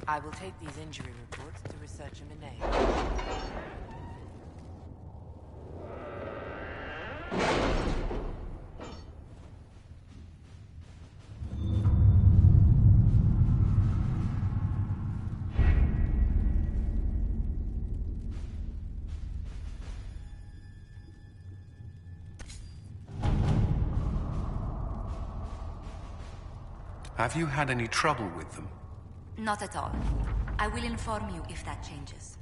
I will take these injury reports to research in Minay. Have you had any trouble with them? Not at all. I will inform you if that changes.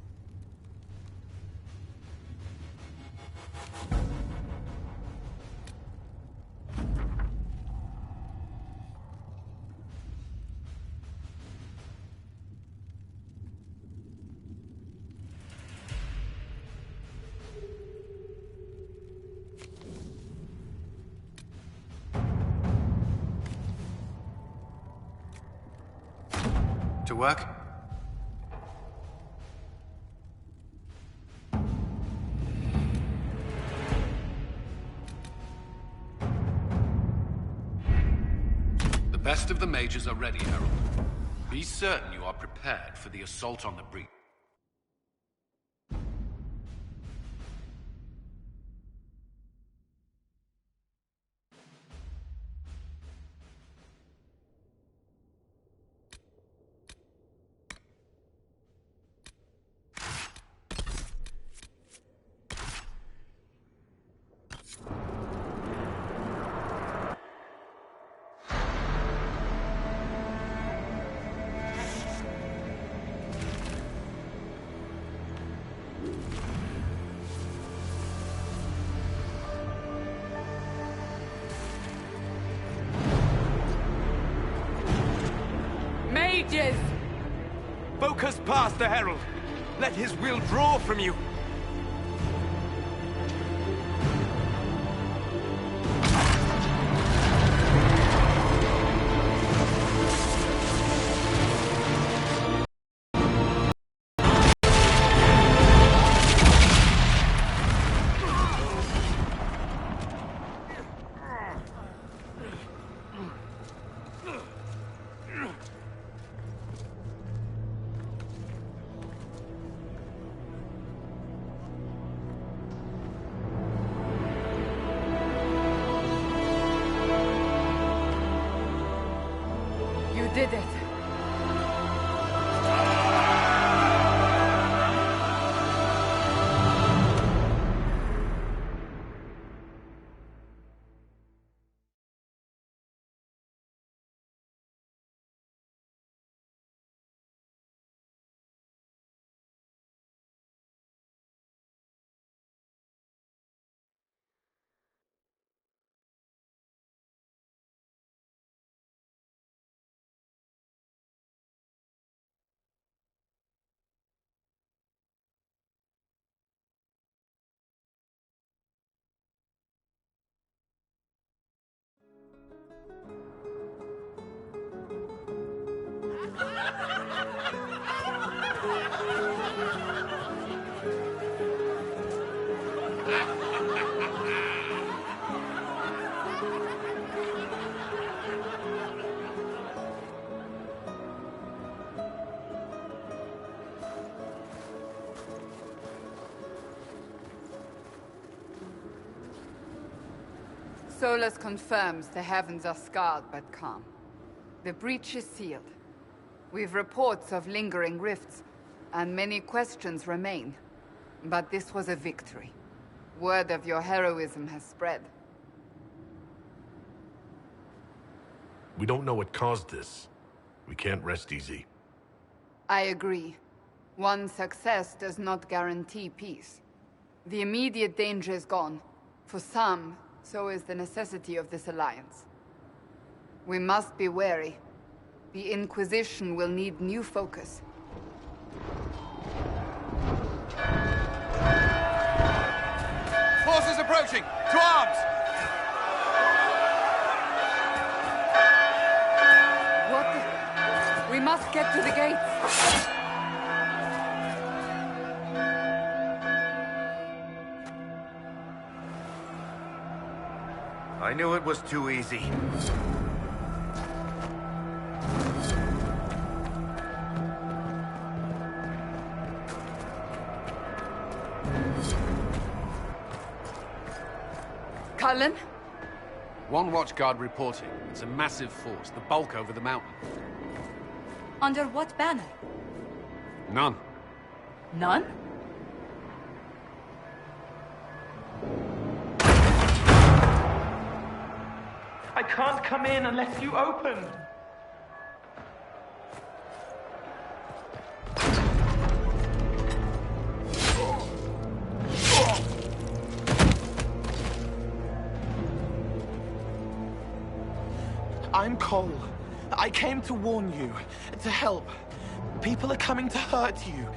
To work? The best of the mages are ready, Herald. Be certain you are prepared for the assault on the breach. Mages! Focus past the Herald. Let his will draw from you. Did it. Solus confirms the heavens are scarred but calm. The breach is sealed. We've reports of lingering rifts, and many questions remain. But this was a victory. Word of your heroism has spread. We don't know what caused this. We can't rest easy. I agree. One success does not guarantee peace. The immediate danger is gone. For some, so is the necessity of this alliance. We must be wary. The Inquisition will need new focus. Forces approaching! To arms! What the... We must get to the gates! I knew it was too easy. Cullen? One watchguard reporting. It's a massive force, the bulk over the mountain. Under what banner? None. None? I can't come in unless you open. I'm Cole. I came to warn you, to help. People are coming to hurt you.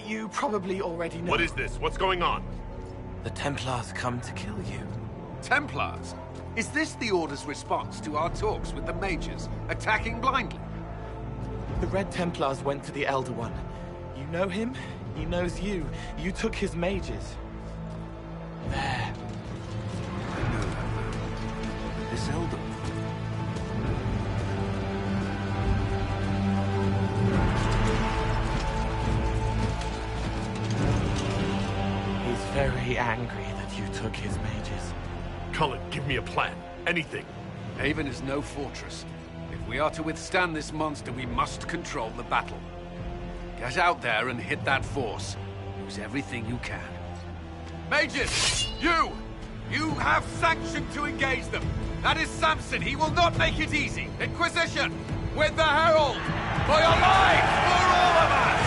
You probably already know. What is this? What's going on? The Templars come to kill you. Templars? Is this the Order's response to our talks with the mages, attacking blindly? The Red Templars went to the Elder One. You know him, he knows you. You took his mages. There. I know that. This Elder One. He's very angry that you took his mages. Cullen, give me a plan. Anything. Haven is no fortress. If we are to withstand this monster, we must control the battle. Get out there and hit that force. Use everything you can. Mages! You! You have sanction to engage them! That is Samson! He will not make it easy! Inquisition! With the Herald! For your lives! For all of us!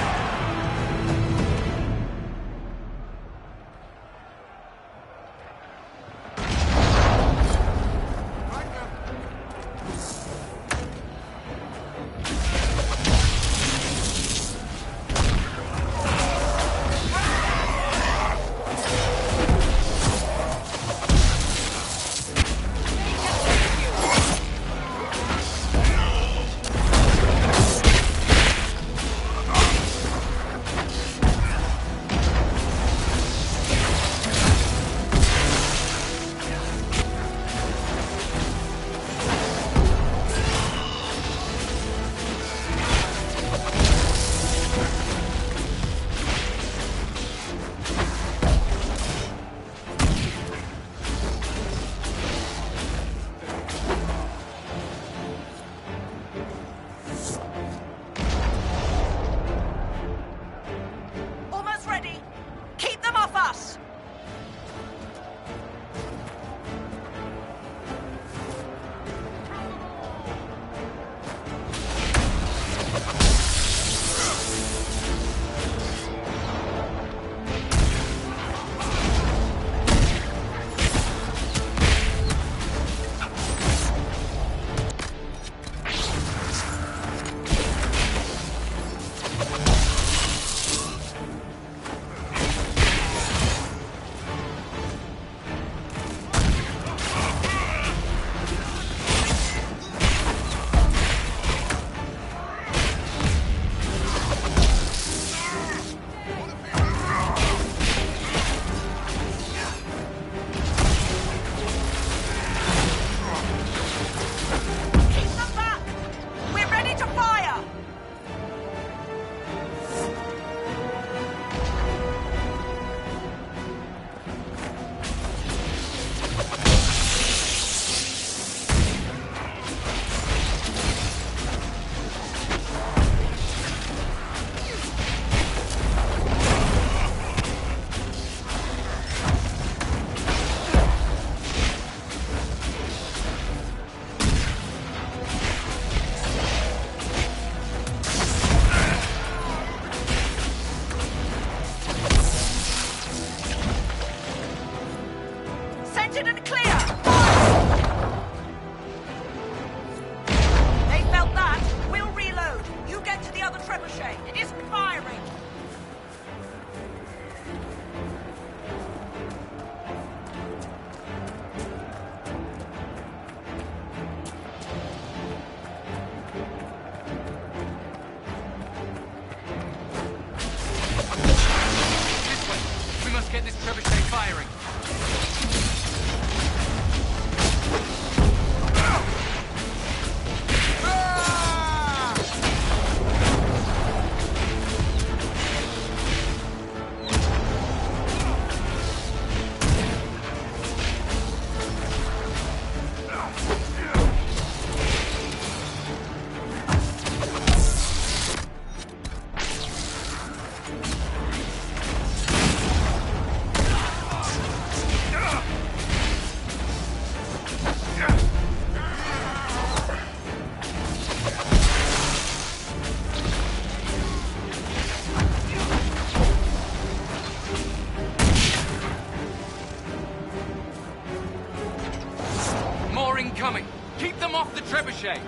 incoming! Keep them off the trebuchet!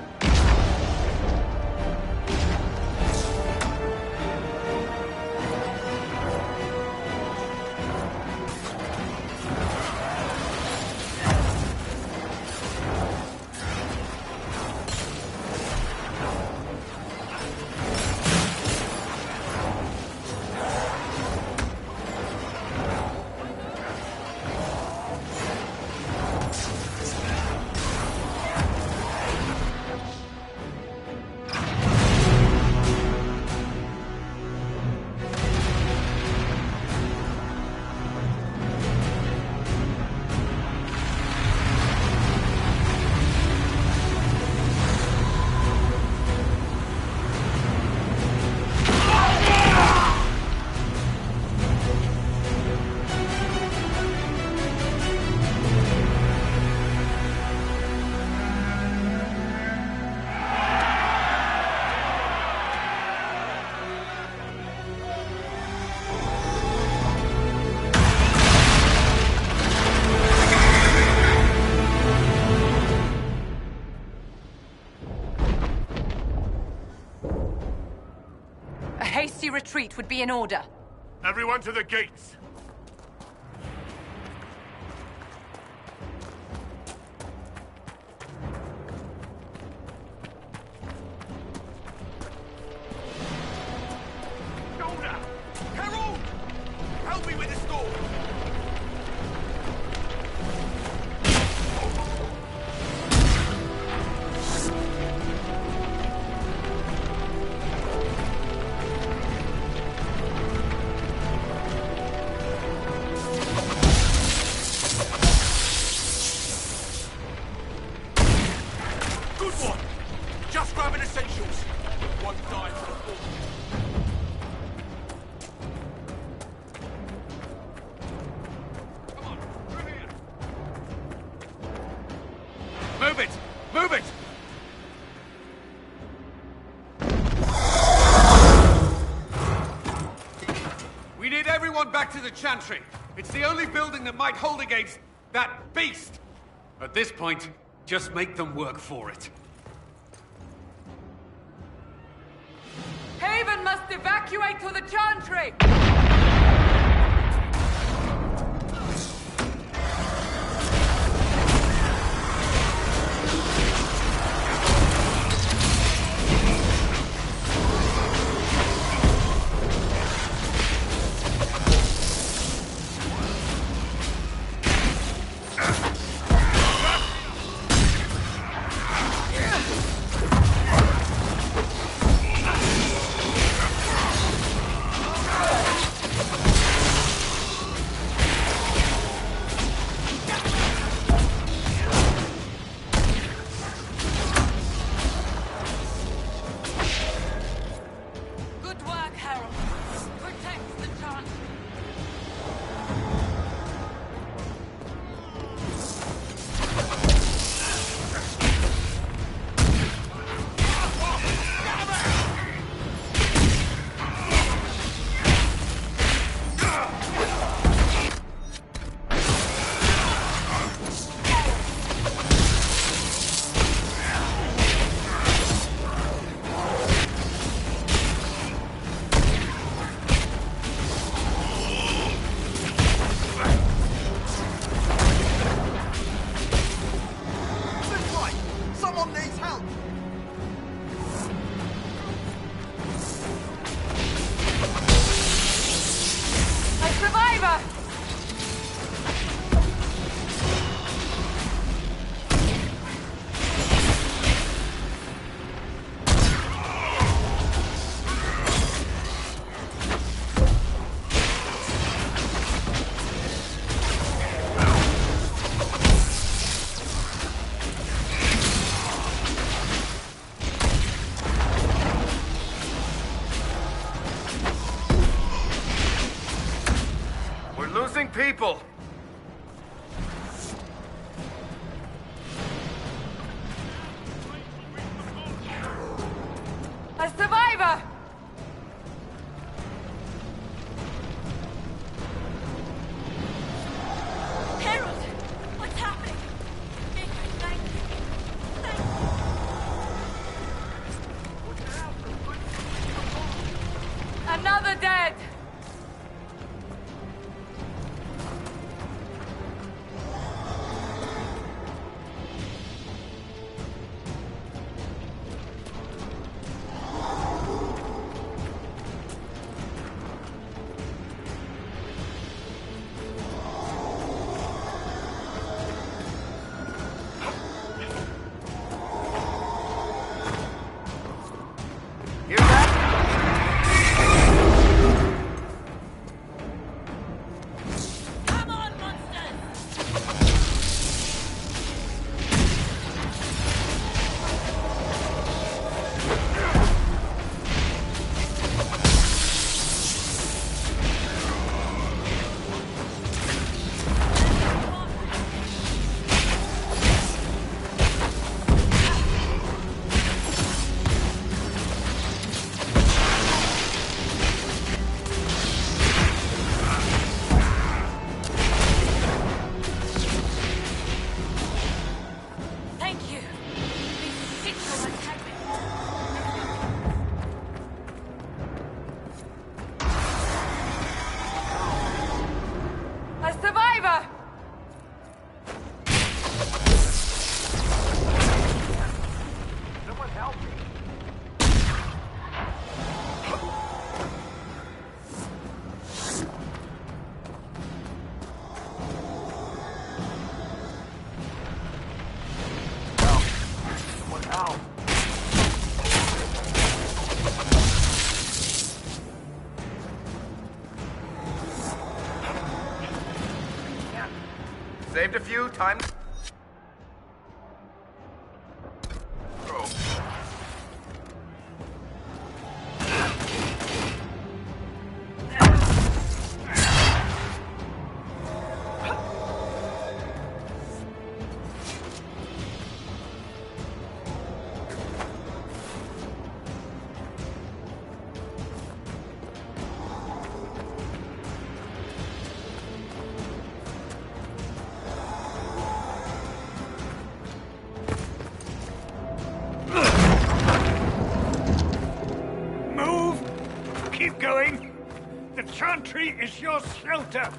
Hasty retreat would be in order. Everyone to the gates! Shoulder! Herald! Help me with this door! Just grabbing essentials. One die for the fall. Come on, through here. Move it! Move it! We need everyone back to the Chantry. It's the only building that might hold against that beast. At this point, just make them work for it. Haven must evacuate to the Chantry! People! A survivor! Harold! What's happening? Thank you. Saved a few times. Keep going. The chantry is your shelter.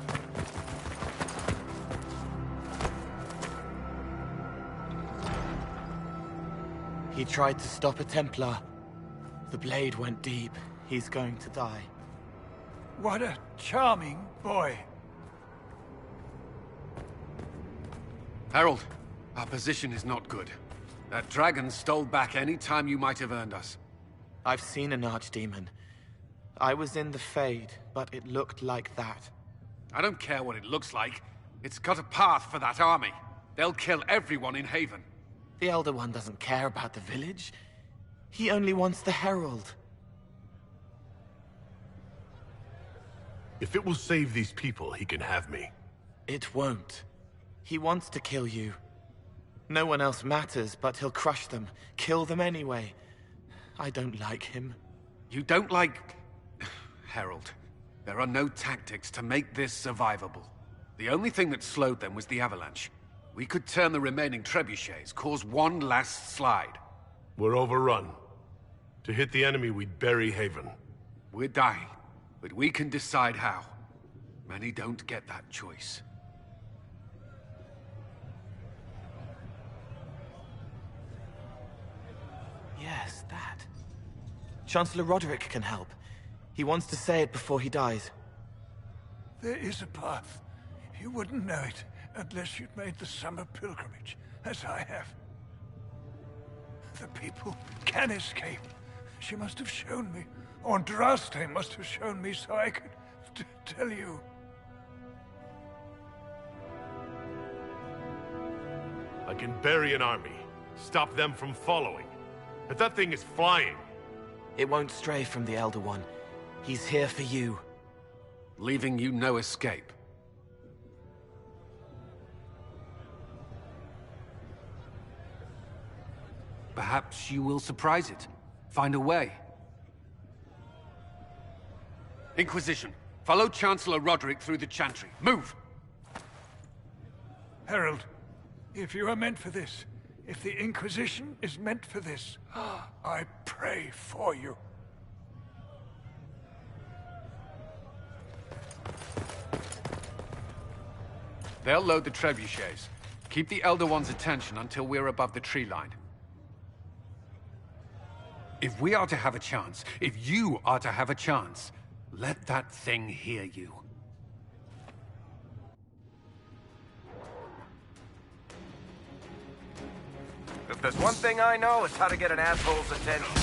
He tried to stop a Templar. The blade went deep. He's going to die. What a charming boy. Harold, our position is not good. That dragon stole back any time you might have earned us. I've seen an archdemon. I was in the Fade, but it looked like that. I don't care what it looks like. It's got a path for that army. They'll kill everyone in Haven. The Elder One doesn't care about the village. He only wants the Herald. If it will save these people, he can have me. It won't. He wants to kill you. No one else matters, but he'll crush them, kill them anyway. I don't like him. You don't like... Herald, there are no tactics to make this survivable. The only thing that slowed them was the avalanche. We could turn the remaining trebuchets, cause one last slide. We're overrun. To hit the enemy, we'd bury Haven. We're dying, but we can decide how. Many don't get that choice. Yes, that. Chancellor Roderick can help. He wants to say it before he dies. There is a path. You wouldn't know it unless you'd made the summer pilgrimage, as I have. The people can escape. She must have shown me. Andraste must have shown me so I could tell you. I can bury an army, stop them from following. But that thing is flying. It won't stray from the Elder One. He's here for you. Leaving you no escape. Perhaps you will surprise it. Find a way. Inquisition, follow Chancellor Roderick through the Chantry. Move! Herald, if you are meant for this, if the Inquisition is meant for this, I pray for you. They'll load the trebuchets. Keep the Elder One's attention until we're above the tree line. If we are to have a chance, if you are to have a chance, let that thing hear you. If there's one thing I know, it's how to get an asshole's attention.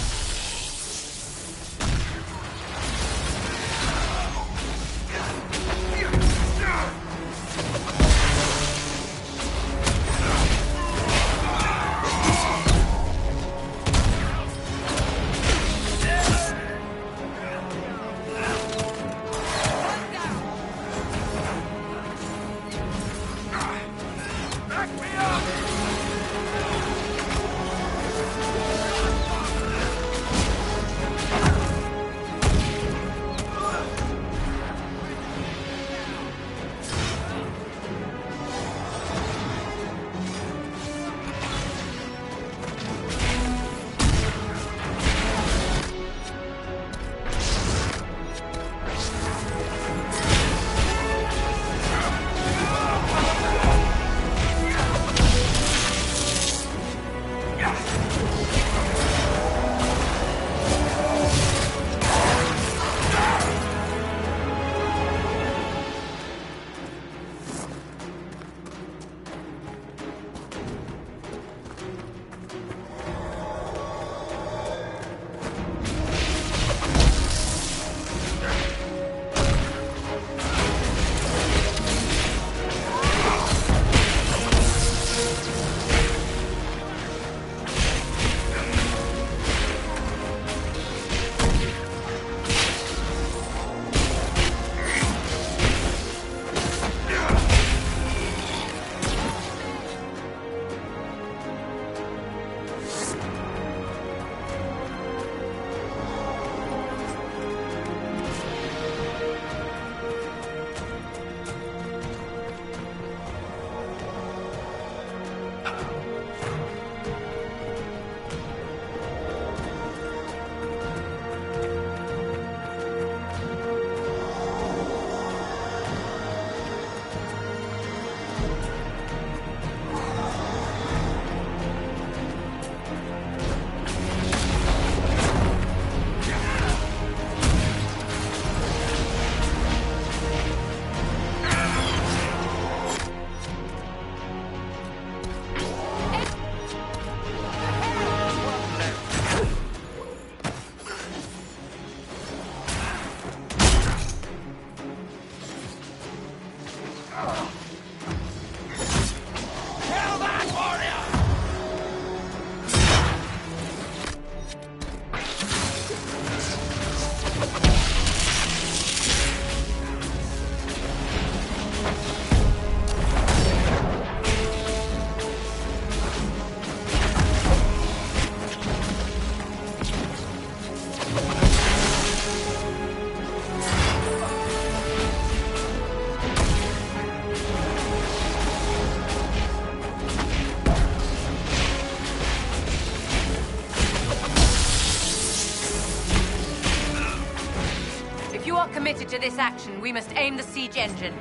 committed to this action, we must aim the siege engine.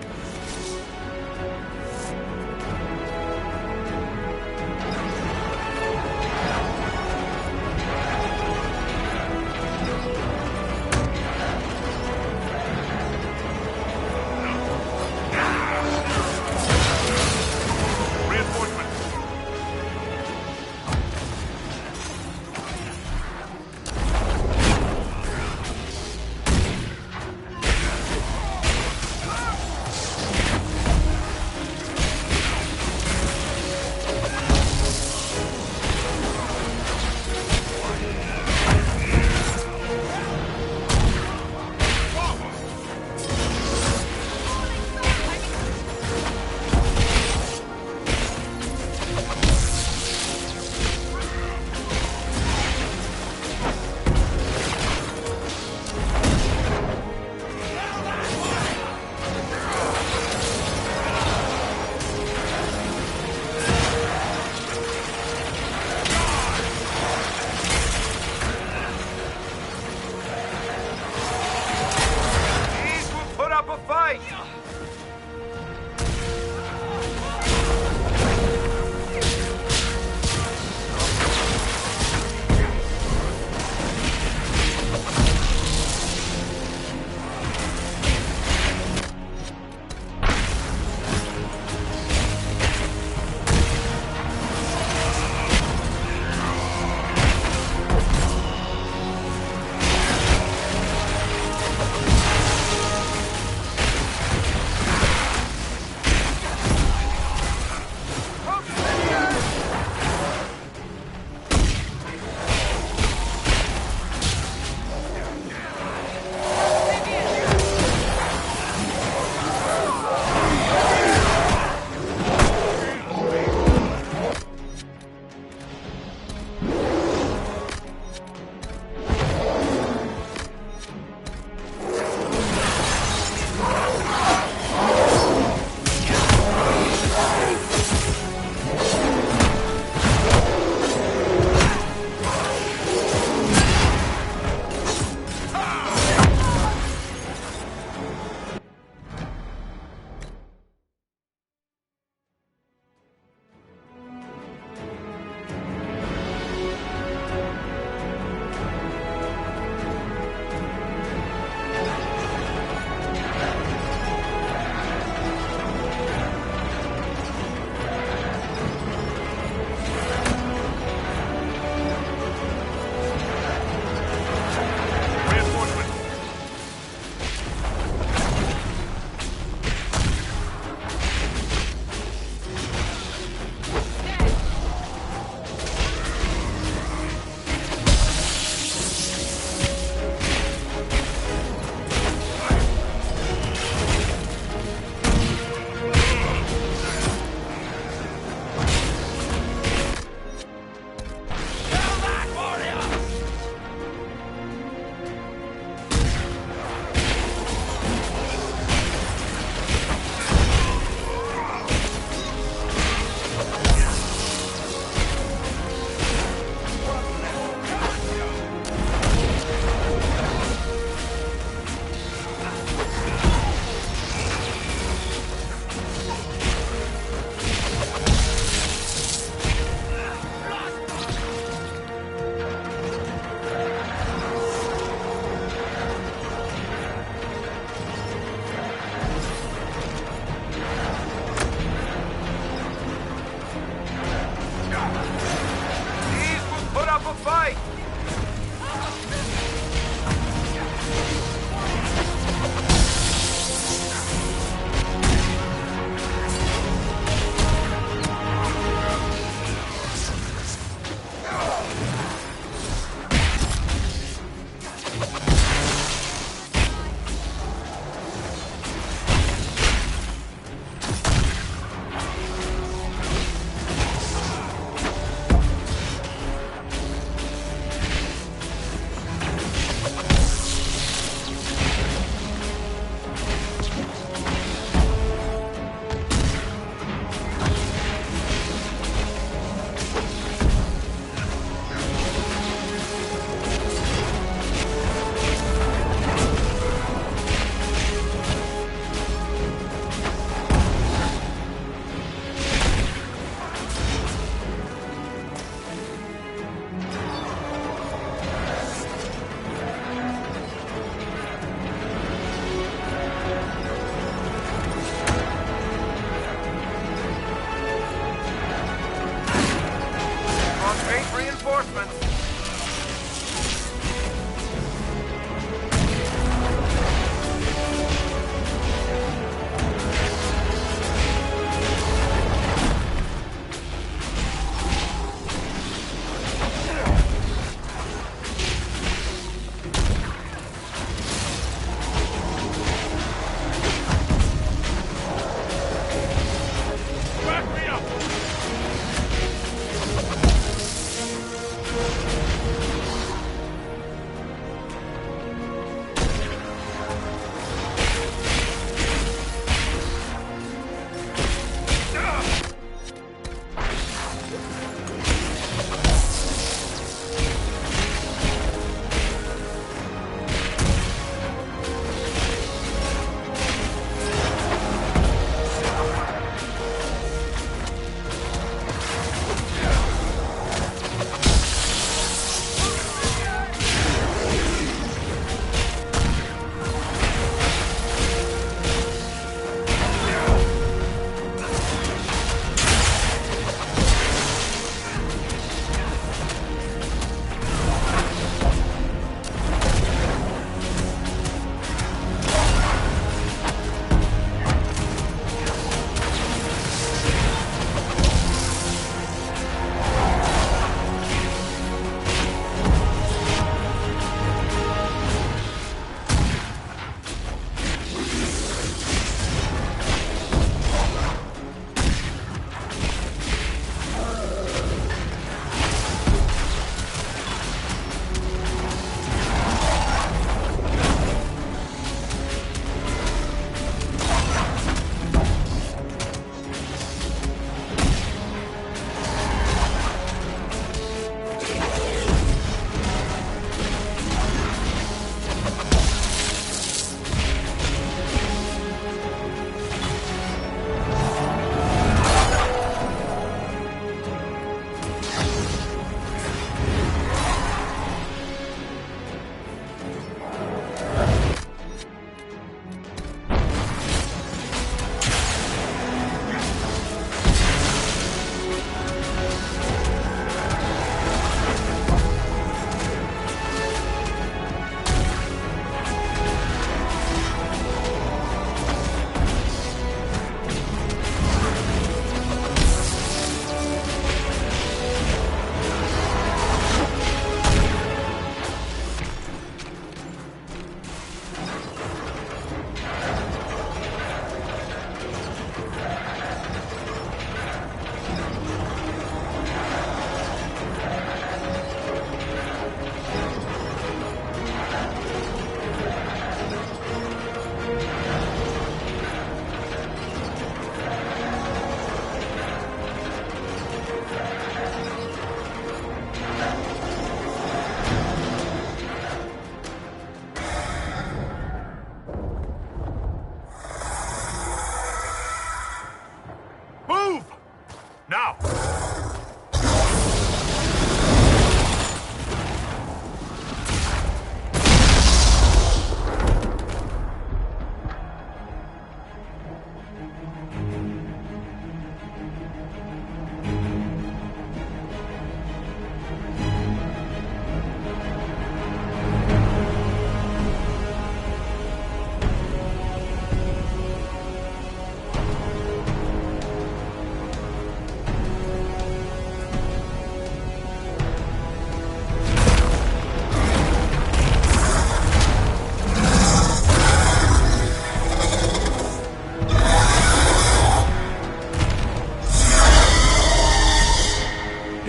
ain't reinforcements.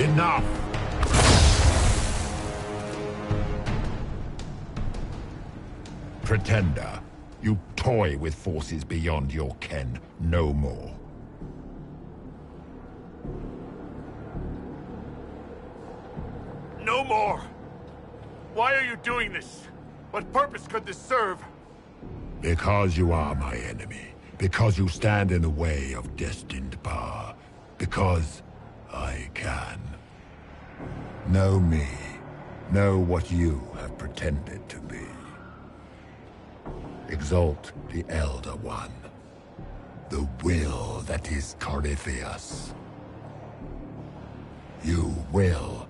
Enough! Pretender, you toy with forces beyond your ken. No more. No more! Why are you doing this? What purpose could this serve? Because you are my enemy. Because you stand in the way of destined power. Because I can. Know me. Know what you have pretended to be. Exalt the Elder One. The will that is Corypheus. You will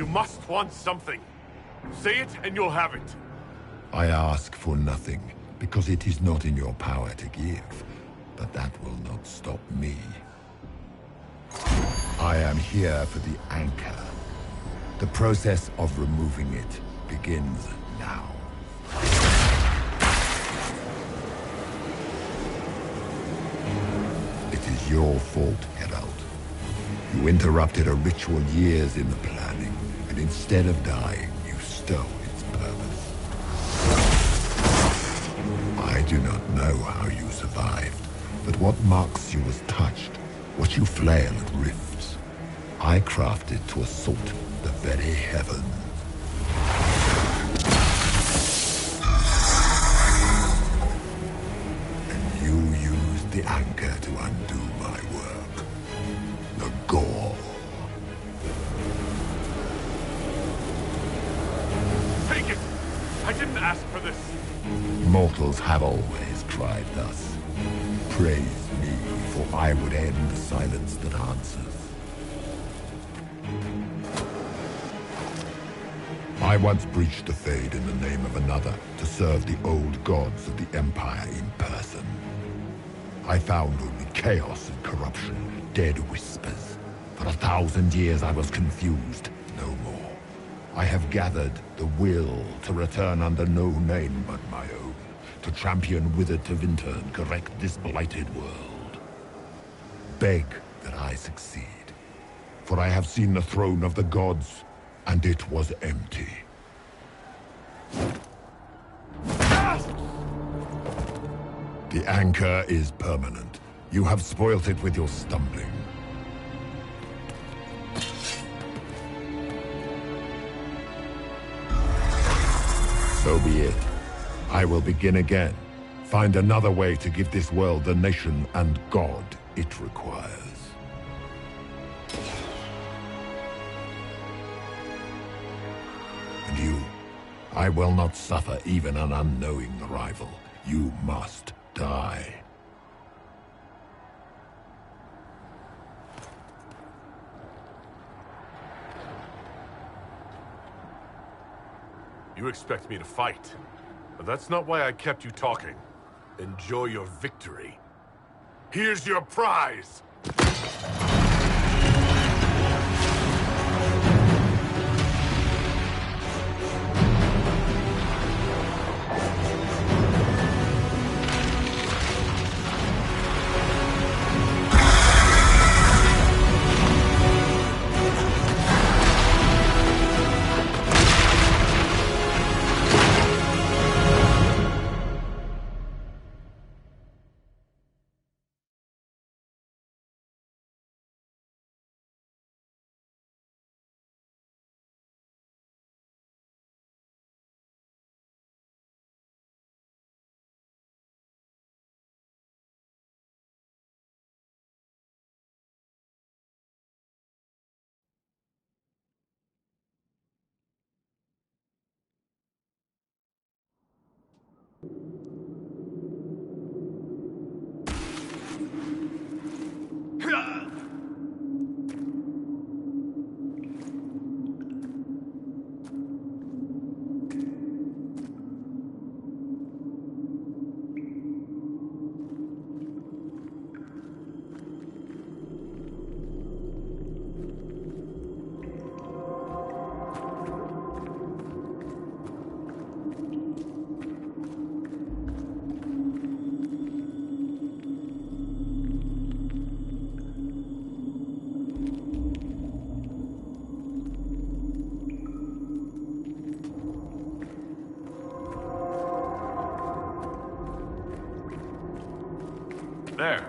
You must want something. Say it and you'll have it. I ask for nothing, because it is not in your power to give. But that will not stop me. I am here for the anchor. The process of removing it begins now. It is your fault, Herald. You interrupted a ritual years in the planning, and instead of dying, you stole its purpose. I do not know how you survived, but what marks you as touched, what you flail at rifts, I crafted to assault the very heavens. And you used the anchor to undo my work. The gore. Take it! I didn't ask for this. Mortals have always cried thus. Praise me, for I would end the silence that answers. I once breached the Fade in the name of another to serve the old gods of the Empire in person. I found only chaos and corruption, dead whispers. For 1,000 years I was confused, no more. I have gathered the will to return under no name but my own, to champion Withered to Winter and correct this blighted world. Beg that I succeed, for I have seen the throne of the gods, and it was empty. The anchor is permanent. You have spoilt it with your stumbling. So be it. I will begin again. Find another way to give this world the nation and God it requires. And you, I will not suffer even an unknowing rival. You must die. You expect me to fight, but that's not why I kept you talking. Enjoy your victory. Here's your prize! There.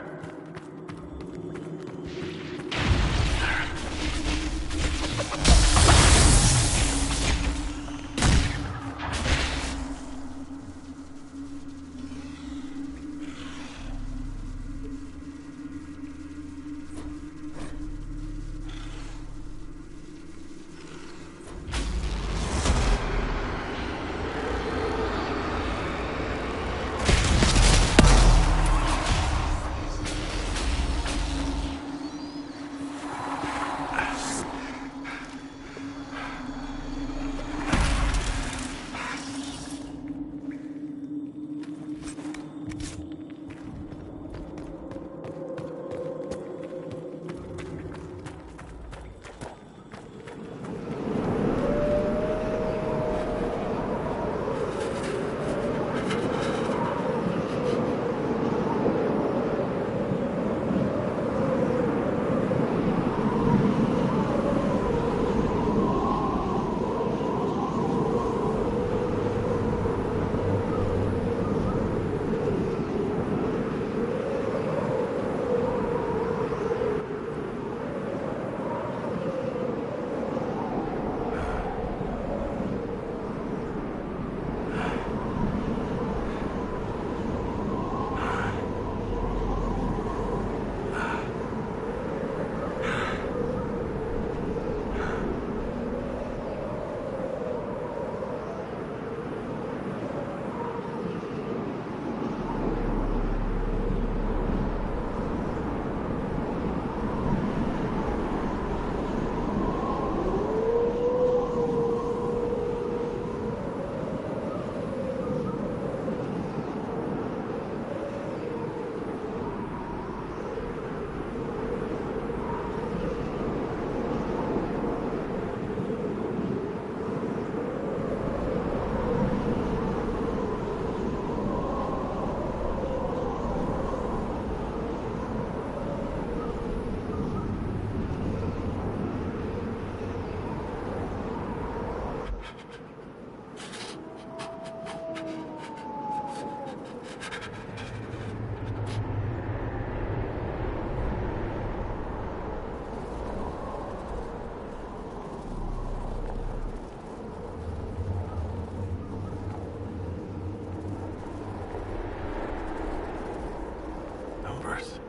hours.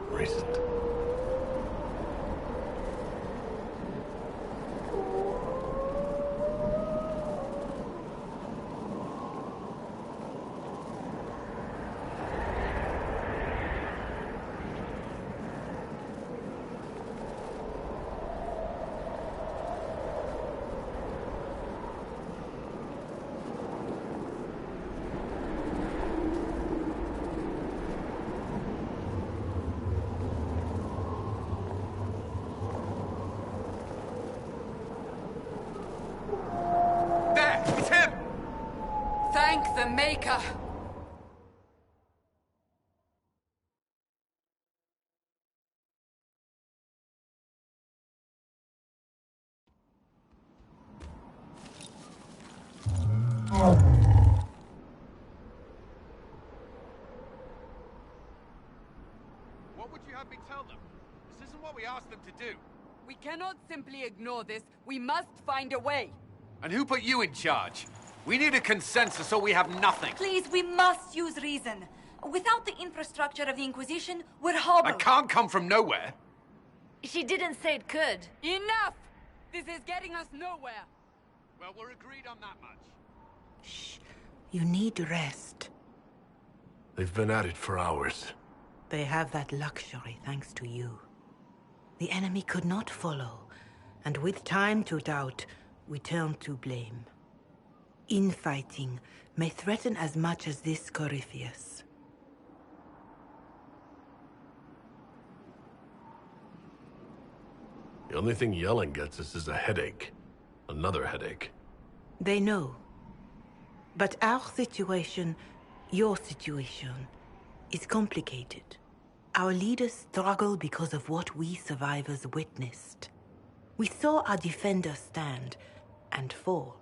Recent. Thank the Maker! What would you have me tell them? This isn't what we asked them to do. We cannot simply ignore this. We must find a way. And who put you in charge? We need a consensus or we have nothing. Please, we must use reason. Without the infrastructure of the Inquisition, we're hobbled. I can't come from nowhere. She didn't say it could. Enough! This is getting us nowhere. Well, we're agreed on that much. Shh. You need rest. They've been at it for hours. They have that luxury thanks to you. The enemy could not follow, and with time to doubt, we turn to blame. Infighting may threaten as much as this Corypheus. The only thing yelling gets us is a headache. Another headache. They know. But our situation, your situation, is complicated. Our leaders struggle because of what we survivors witnessed. We saw our defender stand and fall.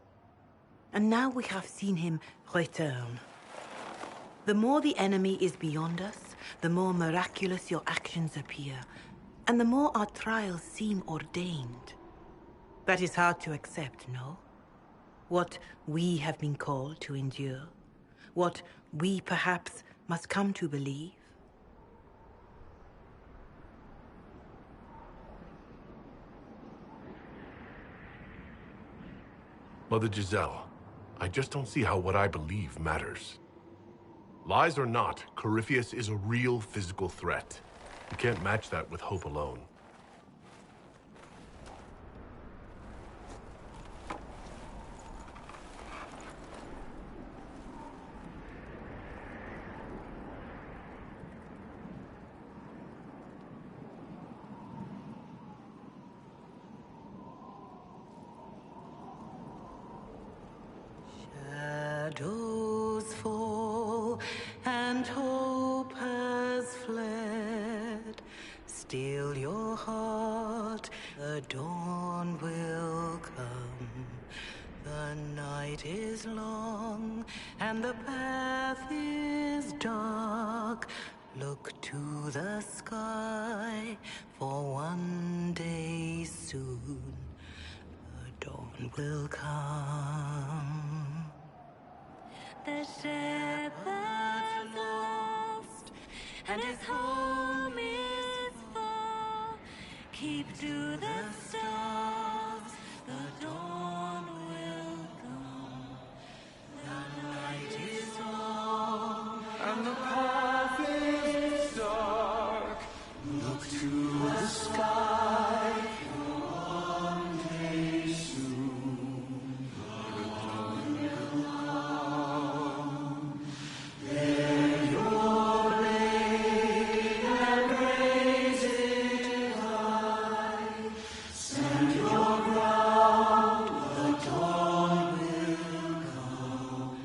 And now we have seen him return. The more the enemy is beyond us, the more miraculous your actions appear, and the more our trials seem ordained. That is hard to accept, no? What we have been called to endure, what we perhaps must come to believe. Mother Giselle, I just don't see how what I believe matters. Lies or not, Corypheus is a real physical threat. You can't match that with hope alone. Shadows fall and hope has fled. Still your heart, the dawn will come. The night is long and the path is dark. Look to the sky, for one day soon the dawn will come. The shepherd's lost, and his home is far. Keep to the stars, the dawn will come. The night is long, And the path is dark. look to the sky. One day soon, the dawn will come. Bear your blade and raise it high. Stand your ground, the dawn will come.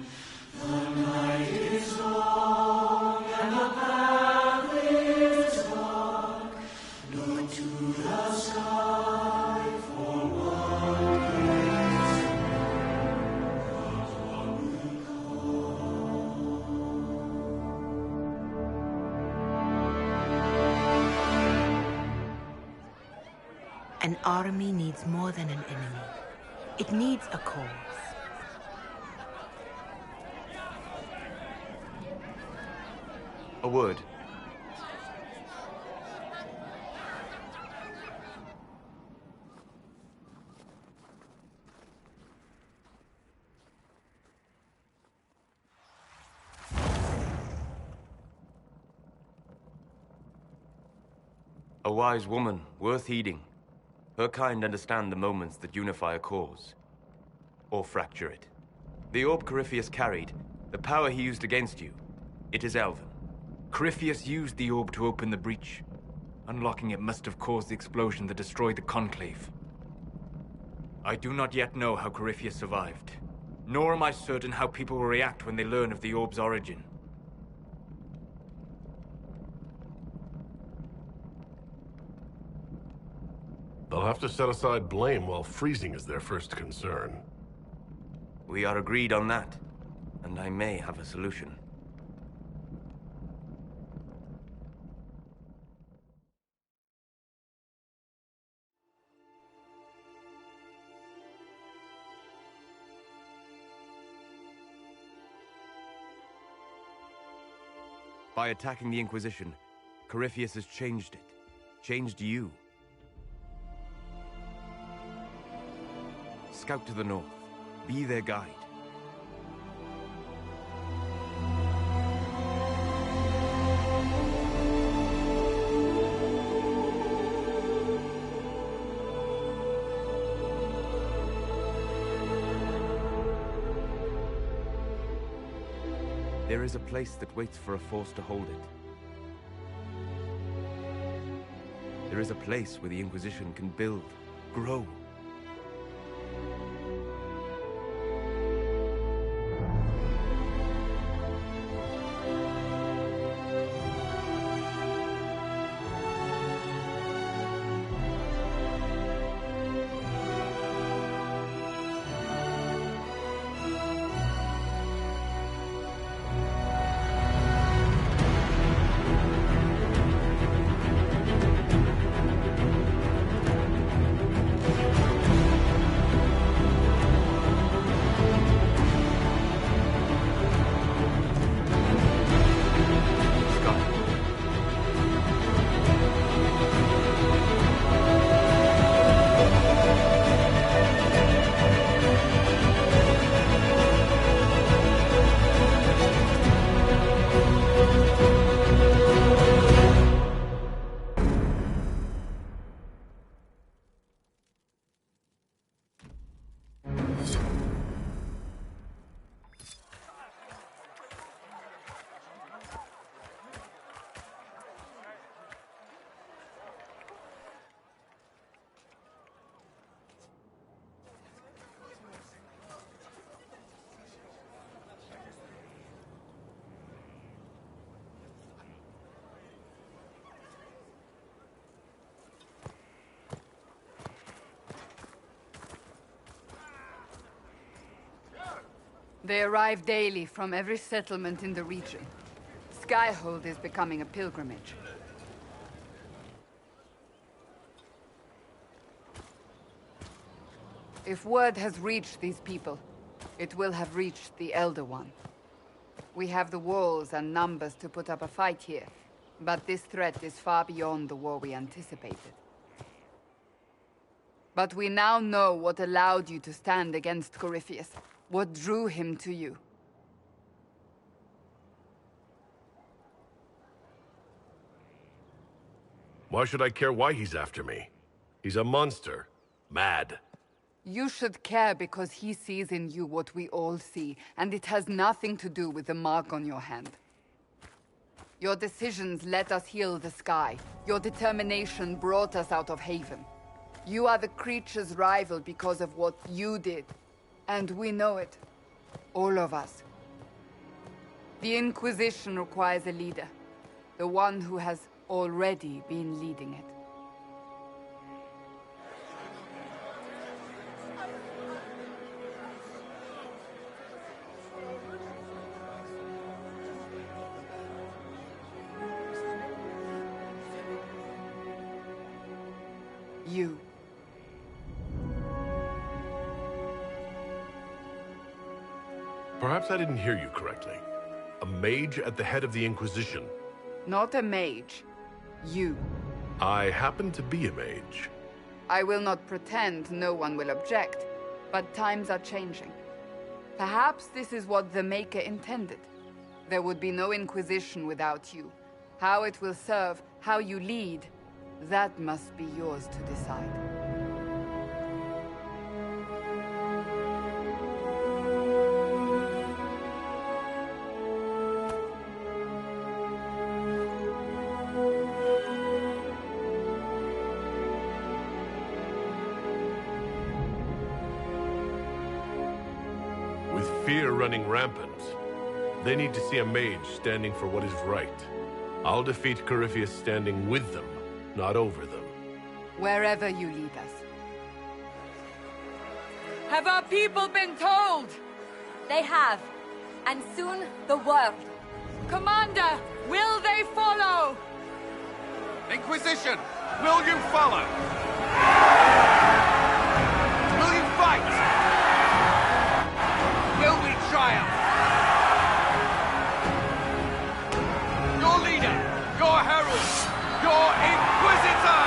The night is long and the path is dark. Look to the sky for one day An army needs more than an enemy. It needs a cause. A wood. A wise woman, worth heeding. Her kind understand the moments that unify a cause. Or fracture it. The orb Corypheus carried, the power he used against you, it is Elven. Corypheus used the orb to open the breach. Unlocking it must have caused the explosion that destroyed the Conclave. I do not yet know how Corypheus survived, nor am I certain how people will react when they learn of the orb's origin. They'll have to set aside blame while freezing is their first concern. We are agreed on that, and I may have a solution. By attacking the Inquisition, Corypheus has changed it. Changed you. Scout to the north. Be their guide. There is a place that waits for a force to hold it. There is a place where the Inquisition can build, grow. They arrive daily from every settlement in the region. Skyhold is becoming a pilgrimage. If word has reached these people, it will have reached the Elder One. We have the walls and numbers to put up a fight here, but this threat is far beyond the war we anticipated. But we now know what allowed you to stand against Corypheus. What drew him to you? Why should I care why he's after me? He's a monster. Mad. You should care because he sees in you what we all see, and it has nothing to do with the mark on your hand. Your decisions let us heal the sky. Your determination brought us out of Haven. You are the creature's rival because of what you did. And we know it. All of us. The Inquisition requires a leader. The one who has already been leading it. You. Perhaps I didn't hear you correctly. A mage at the head of the Inquisition. Not a mage. You. I happen to be a mage. I will not pretend no one will object, but times are changing. Perhaps this is what the Maker intended. There would be no Inquisition without you. How it will serve, how you lead, That must be yours to decide. With fear running rampant, they need to see a mage standing for what is right. I'll defeat Corypheus standing with them, not over them. Wherever you lead us. Have our people been told? They have. And soon, the world. Commander, will they follow? Inquisition, will you follow? Will you fight? Will we triumph? Your leader, your herald, your Inquisitor!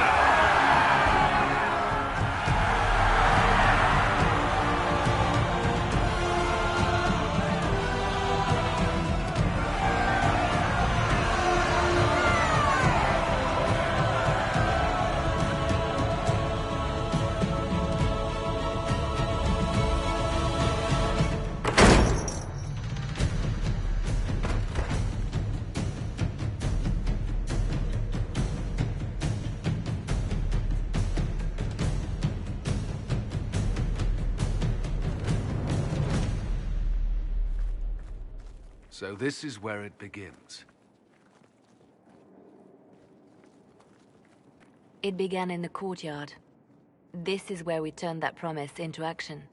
So this is where it begins. It began in the courtyard. This is where we turned that promise into action.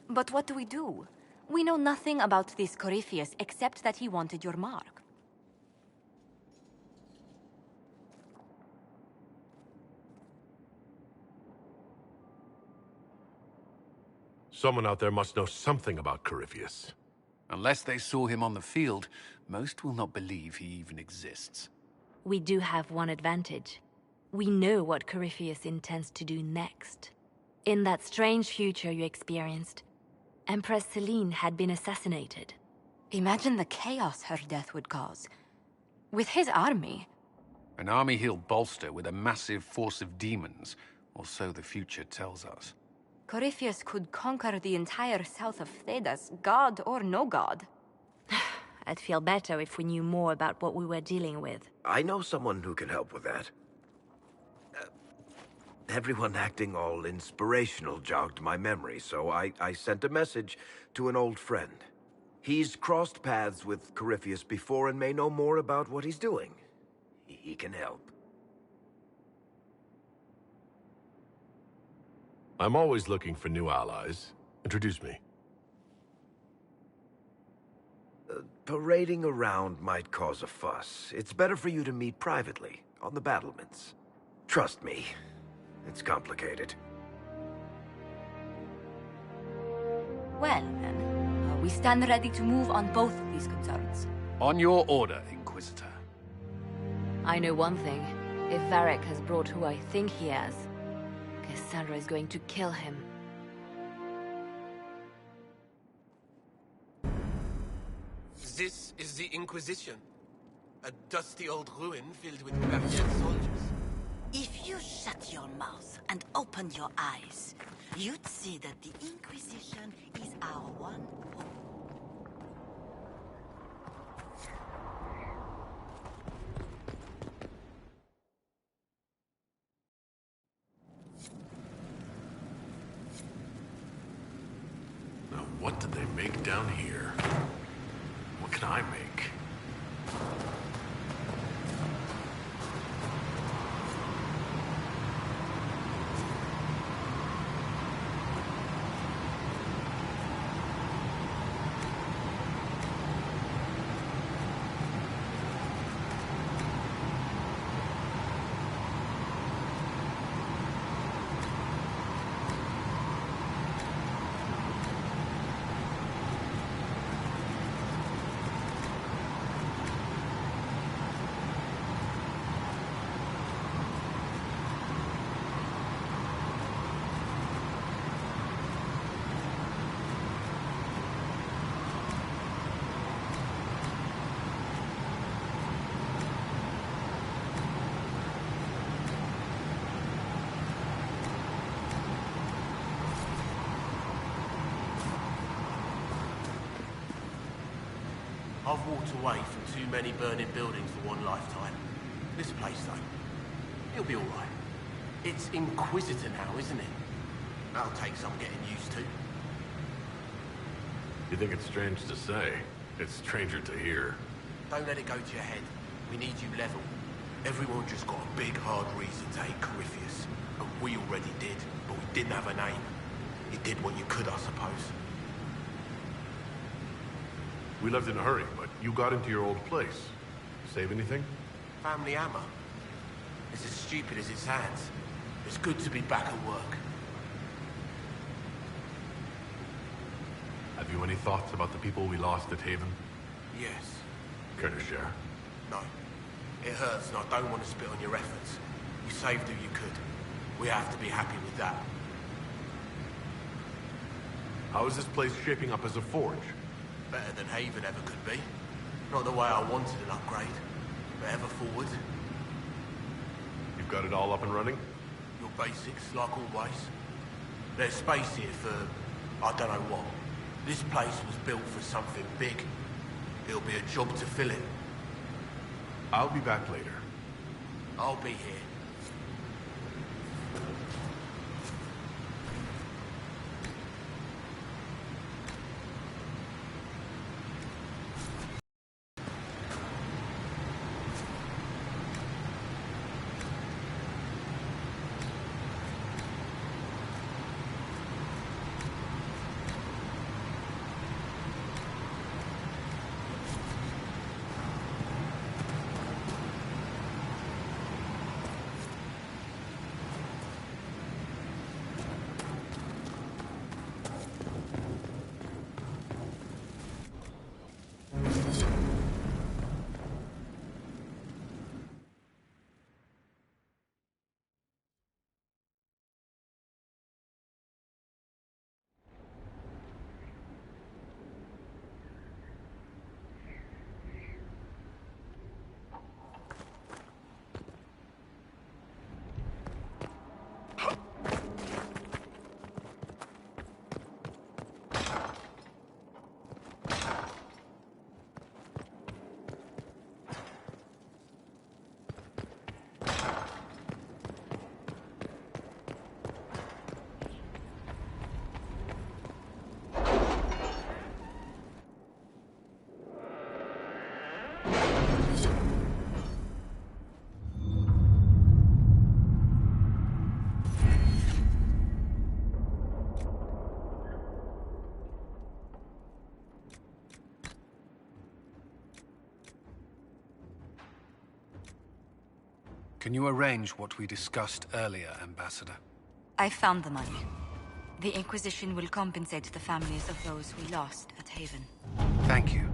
But what do we do? We know nothing about this Corypheus except that he wanted your mark. Someone out there must know something about Corypheus. Unless they saw him on the field, most will not believe he even exists. We do have one advantage. We know what Corypheus intends to do next. In that strange future you experienced, Empress Celine had been assassinated. Imagine the chaos her death would cause. With his army. An army he'll bolster with a massive force of demons, or so the future tells us. Corypheus could conquer the entire south of Thedas, god or no god. I'd feel better if we knew more about what we were dealing with. I know someone who can help with that. Everyone acting all inspirational jogged my memory, so I sent a message to an old friend. He's crossed paths with Corypheus before and may know more about what he's doing. He can help. I'm always looking for new allies. Introduce me. Parading around might cause a fuss. It's better for you to meet privately, on the battlements. Trust me, it's complicated. Well, then, we stand ready to move on both of these concerns. On your order, Inquisitor. I know one thing. If Varric has brought who I think he has, Cassandra is going to kill him. This is the Inquisition. A dusty old ruin filled with barbarian soldiers. If you shut your mouth and opened your eyes, you'd see that the Inquisition is our one hope. Now, what did they make down here? What can I make? I've walked away from too many burning buildings for one lifetime. This place, though, it'll be alright. It's Inquisitor now, isn't it? That'll take some getting used to. You think it's strange to say? It's stranger to hear. Don't let it go to your head. We need you level. Everyone just got a big, hard reason to hate Corypheus. And we already did, but we didn't have a name. You did what you could, I suppose. We left in a hurry, but you got into your old place. Save anything? Family hammer. It's as stupid as it sounds. It's good to be back at work. Have you any thoughts about the people we lost at Haven? Yes. Care to share? No. It hurts and I don't want to spit on your efforts. You saved who you could. We have to be happy with that. How is this place shaping up as a forge? Better than Haven ever could be. Not the way I wanted an upgrade, but ever forward. You've got it all up and running? Your basics, like always. There's space here for, I don't know what. This place was built for something big. It'll be a job to fill it. I'll be back later. I'll be here. Can you arrange what we discussed earlier, Ambassador? I found the money. The Inquisition will compensate the families of those we lost at Haven. Thank you.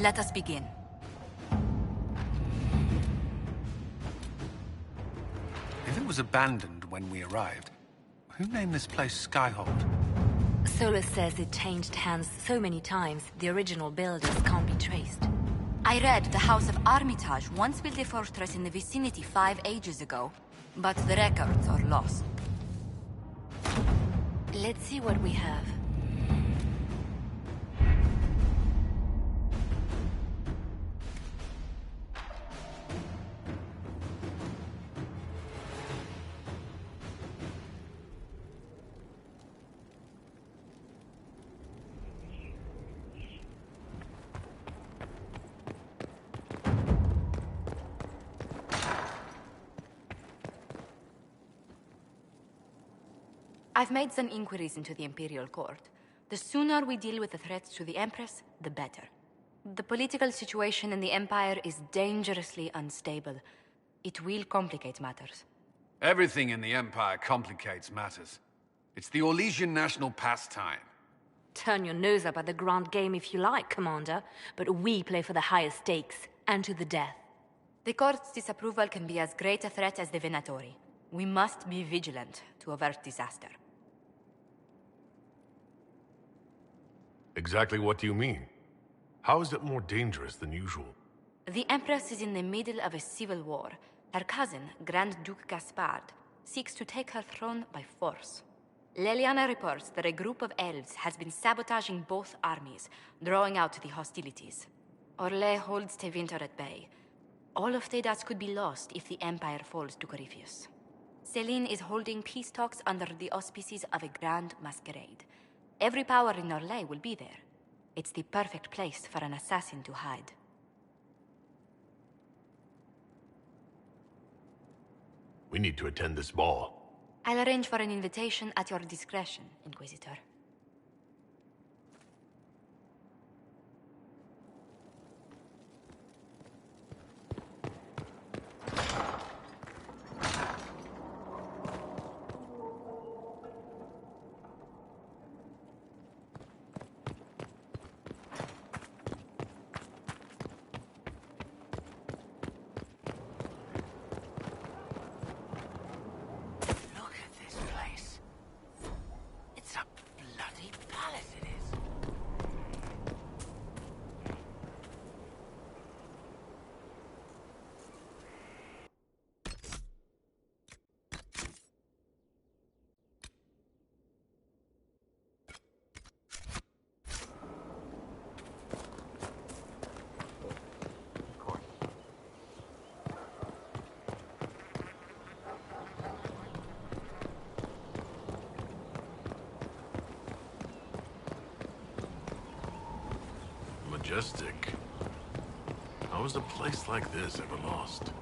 Let us begin. If it was abandoned when we arrived, who named this place Skyhold? Solus says it changed hands so many times, the original builders can't be traced. I read the House of Armitage once built a fortress in the vicinity 5 ages ago, but the records are lost. Let's see what we have. I've made some inquiries into the Imperial Court. The sooner we deal with the threats to the Empress, the better. The political situation in the Empire is dangerously unstable. It will complicate matters. Everything in the Empire complicates matters. It's the Orlesian national pastime. Turn your nose up at the grand game if you like, Commander, but we play for the highest stakes, and to the death. The court's disapproval can be as great a threat as the Venatori. We must be vigilant to avert disaster. Exactly what do you mean? How is it more dangerous than usual? The Empress is in the middle of a civil war. Her cousin, Grand Duke Gaspard, seeks to take her throne by force. Leliana reports that a group of elves has been sabotaging both armies, drawing out the hostilities. Orlais holds Tevinter at bay. All of Thedas could be lost if the Empire falls to Corypheus. Celine is holding peace talks under the auspices of a grand masquerade. Every power in Orlais will be there. It's the perfect place for an assassin to hide. We need to attend this ball. I'll arrange for an invitation at your discretion, Inquisitor. Majestic. How is a place like this ever lost?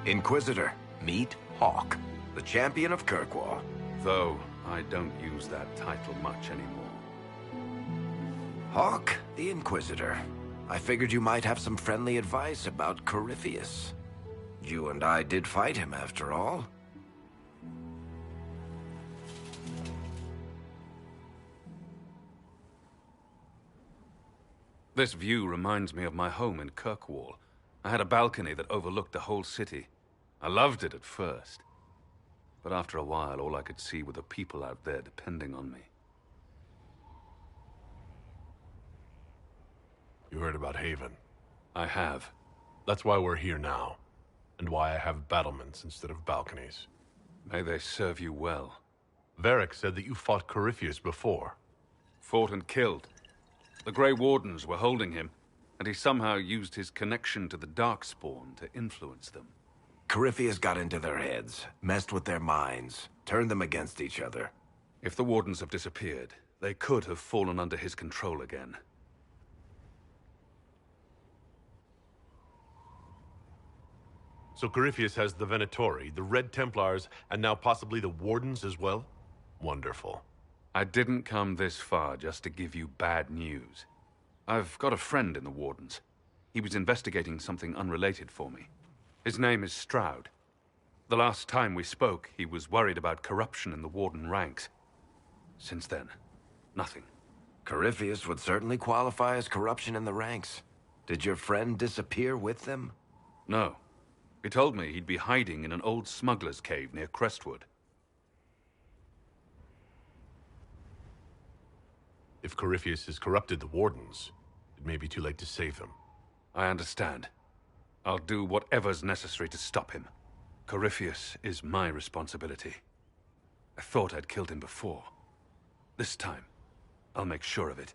Inquisitor, meet Hawk, the champion of Kirkwall. Though, I don't use that title much anymore. Hawk, the Inquisitor. I figured you might have some friendly advice about Corypheus. You and I did fight him, after all. This view reminds me of my home in Kirkwall. I had a balcony that overlooked the whole city. I loved it at first. But after a while, all I could see were the people out there depending on me. You heard about Haven? I have. That's why we're here now, and why I have battlements instead of balconies. May they serve you well. Varric said that you fought Corypheus before. Fought and killed. The Grey Wardens were holding him, and he somehow used his connection to the Darkspawn to influence them. Corypheus got into their heads, messed with their minds, turned them against each other. If the Wardens have disappeared, they could have fallen under his control again. So Corypheus has the Venatori, the Red Templars, and now possibly the Wardens as well? Wonderful. I didn't come this far just to give you bad news. I've got a friend in the Wardens. He was investigating something unrelated for me. His name is Stroud. The last time we spoke, he was worried about corruption in the Warden ranks. Since then, nothing. Corypheus would certainly qualify as corruption in the ranks. Did your friend disappear with them? No. He told me he'd be hiding in an old smuggler's cave near Crestwood. If Corypheus has corrupted the Wardens, it may be too late to save them. I understand. I'll do whatever's necessary to stop him. Corypheus is my responsibility. I thought I'd killed him before. This time, I'll make sure of it.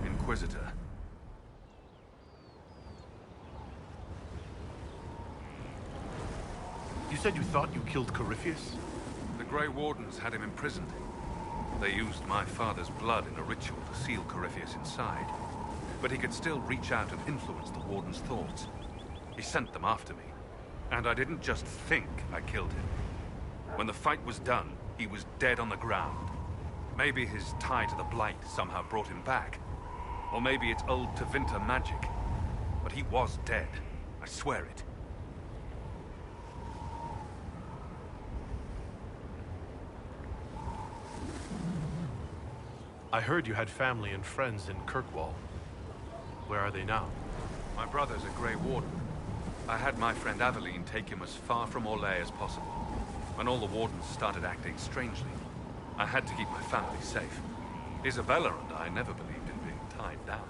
Inquisitor. You said you thought you killed Corypheus? The Grey Wardens had him imprisoned. They used my father's blood in a ritual to seal Corypheus inside. But he could still reach out and influence the Warden's thoughts. He sent them after me. And I didn't just think I killed him. When the fight was done, he was dead on the ground. Maybe his tie to the Blight somehow brought him back. Or maybe it's old Tevinter magic. But he was dead. I swear it. I heard you had family and friends in Kirkwall. Where are they now? My brother's a Grey Warden. I had my friend Aveline take him as far from Orlais as possible. When all the Wardens started acting strangely, I had to keep my family safe. Isabella and I never believed in being tied down.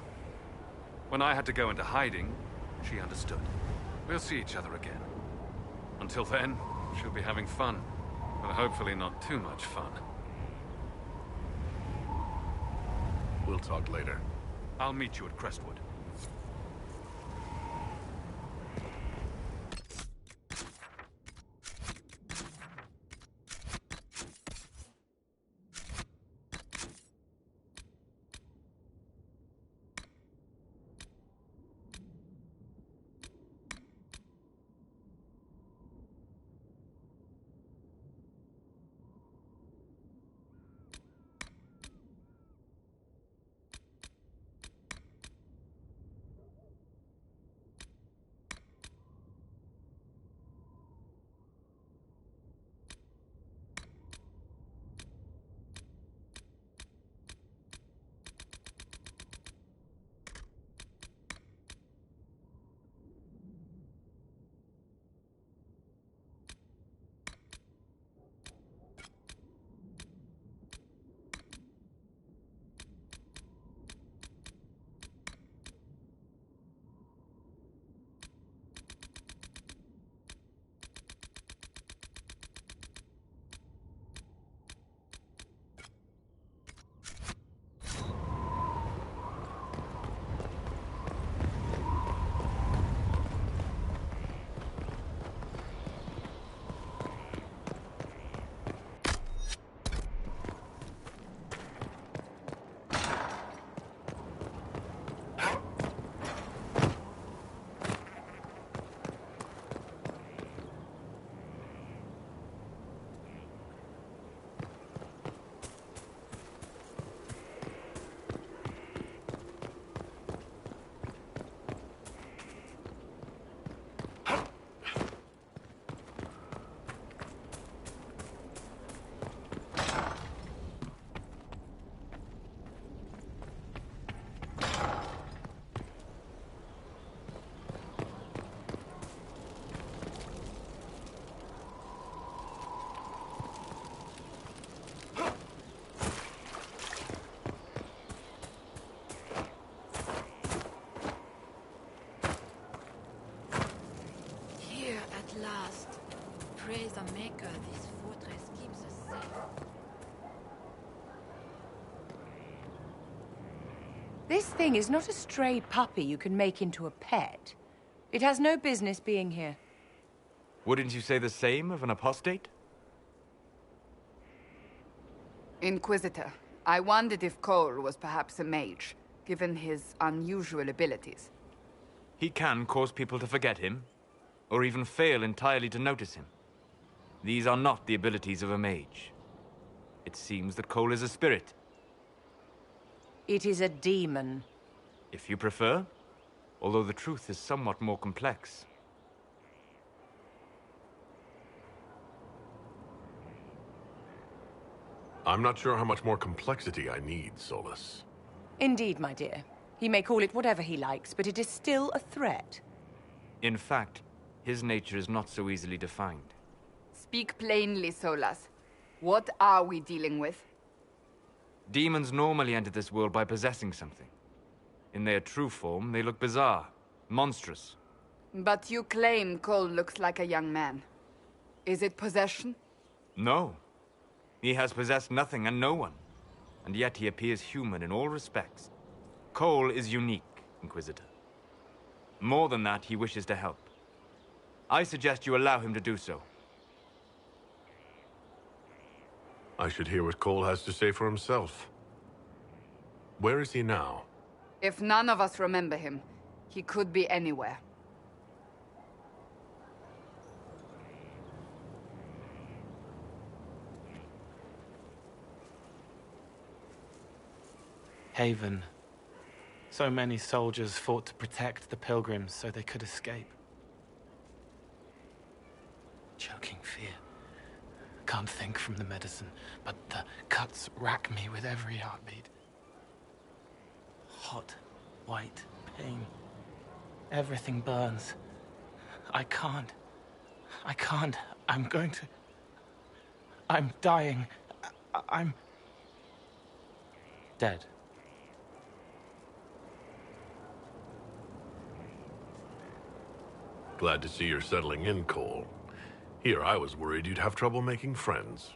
When I had to go into hiding, she understood. We'll see each other again. Until then, she'll be having fun. But hopefully not too much fun. We'll talk later. I'll meet you at Crestwood. At last. Praise the Maker, this fortress keeps us safe. This thing is not a stray puppy you can make into a pet. It has no business being here. Wouldn't you say the same of an apostate? Inquisitor, I wondered if Cole was perhaps a mage, given his unusual abilities. He can cause people to forget him, or even fail entirely to notice him. These are not the abilities of a mage. It seems that Cole is a spirit. It is a demon. If you prefer, although the truth is somewhat more complex. I'm not sure how much more complexity I need, Solus. Indeed, my dear. He may call it whatever he likes, but it is still a threat. In fact, his nature is not so easily defined. Speak plainly, Solus. What are we dealing with? Demons normally enter this world by possessing something. In their true form, they look bizarre, monstrous. But you claim Cole looks like a young man. Is it possession? No. He has possessed nothing and no one. And yet he appears human in all respects. Cole is unique, Inquisitor. More than that, he wishes to help. I suggest you allow him to do so. I should hear what Cole has to say for himself. Where is he now? If none of us remember him, he could be anywhere. Haven. So many soldiers fought to protect the pilgrims so they could escape. Choking fear. Can't think from the medicine, but the cuts rack me with every heartbeat. Hot, white pain. Everything burns. I can't. I'm going to... I'm dying. I'm... dead. Glad to see you're settling in, Cole. Here, I was worried you'd have trouble making friends.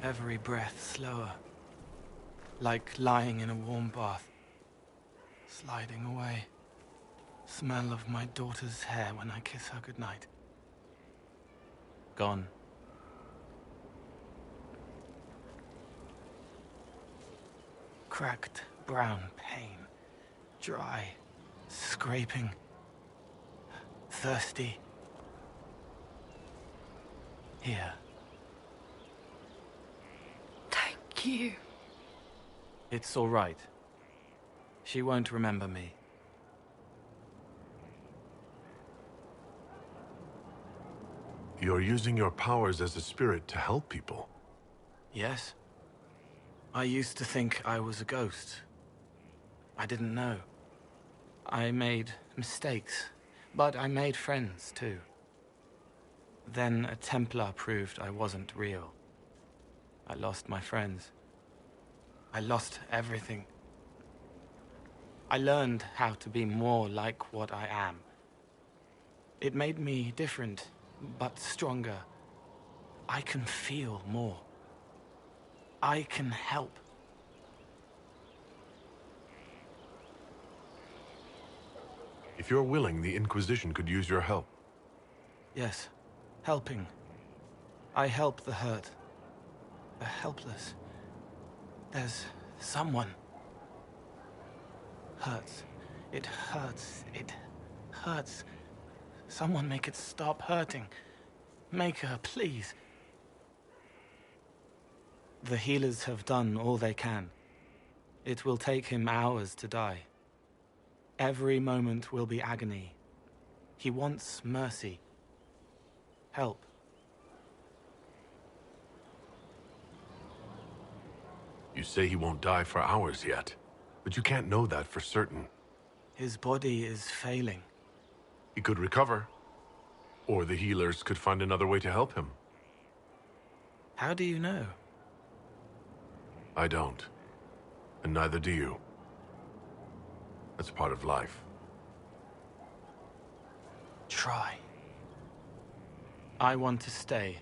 Every breath slower. Like lying in a warm bath. Sliding away. Smell of my daughter's hair when I kiss her goodnight. Gone. Cracked brown pain. Dry. Scraping. Thirsty. Here. Thank you. It's all right. She won't remember me. You're using your powers as a spirit to help people. Yes. I used to think I was a ghost. I didn't know. I made mistakes, but I made friends too. Then a Templar proved I wasn't real. I lost my friends. I lost everything. I learned how to be more like what I am. It made me different, but stronger. I can feel more. I can help. If you're willing, the Inquisition could use your help. Yes, helping. I help the hurt. The helpless. There's someone. Hurts. It hurts. It hurts. Someone make it stop hurting. Make her, please. The healers have done all they can. It will take him hours to die. Every moment will be agony. He wants mercy. Help. You say he won't die for hours yet, but you can't know that for certain. His body is failing. He could recover, or the healers could find another way to help him. How do you know? I don't, and neither do you. That's part of life. try. I want to stay.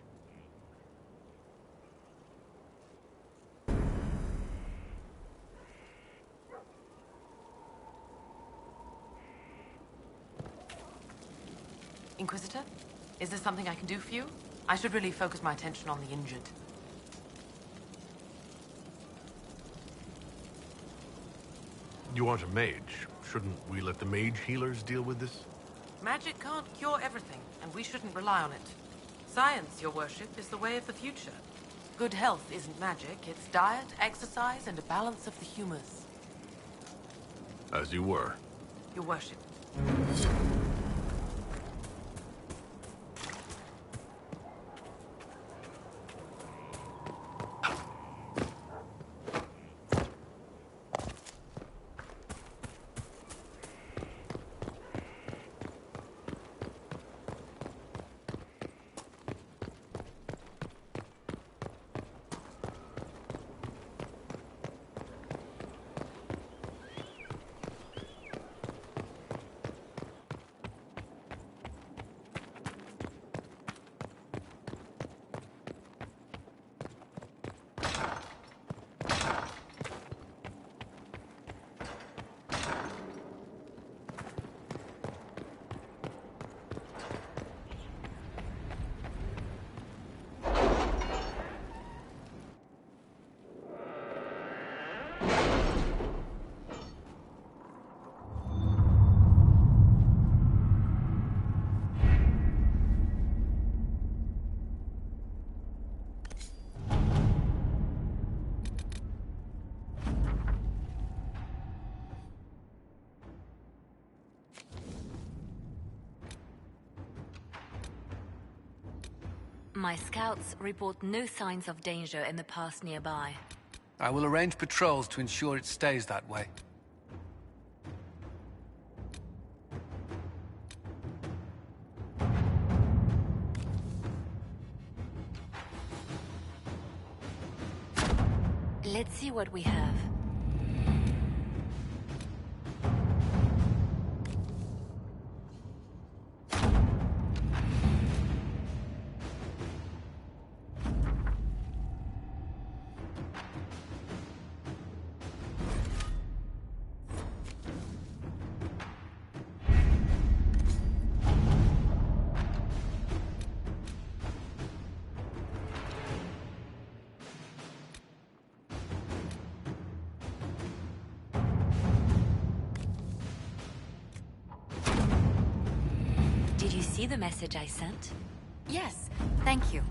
Inquisitor? Is there something I can do for you? I should really focus my attention on the injured. You aren't a mage. Shouldn't we let the mage healers deal with this? Magic can't cure everything, and we shouldn't rely on it. Science, your worship, is the way of the future. Good health isn't magic, it's diet, exercise, and a balance of the humors. As you were. Your worship. My scouts report no signs of danger in the pass nearby. I will arrange patrols to ensure it stays that way. Let's see what we have. Did you see the message I sent? Yes, thank you.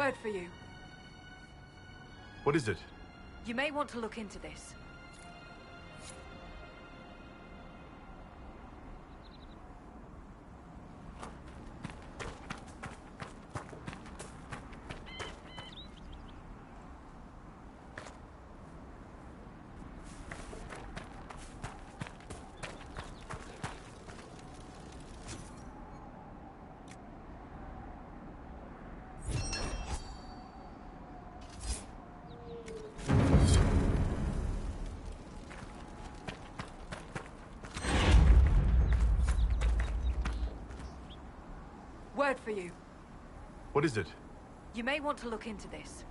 Word for you. What is it? You may want to look into this. Word for you. What is it? You may want to look into this.